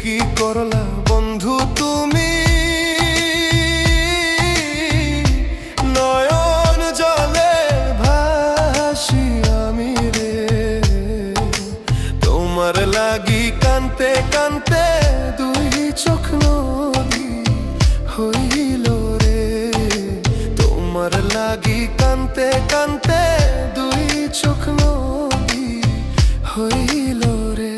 কি করলা বন্ধু তুমি, নয়ন জলে ভাসি আমি রে। তোমার লাগি কানতে কানতে দুই চোখ নদী হইল রে। তোমার লাগি কানতে কানতে দুই চোখ নদী হইল রে।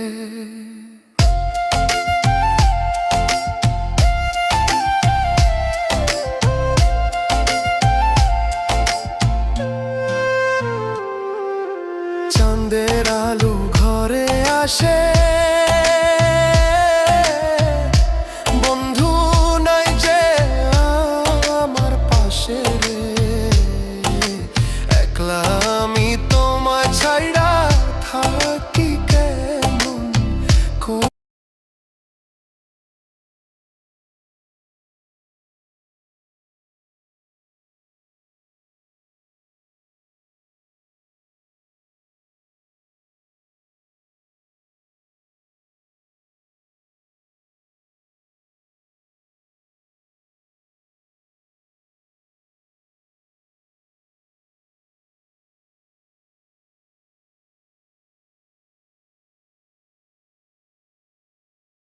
চাঁদের আলো ঘরে আসে,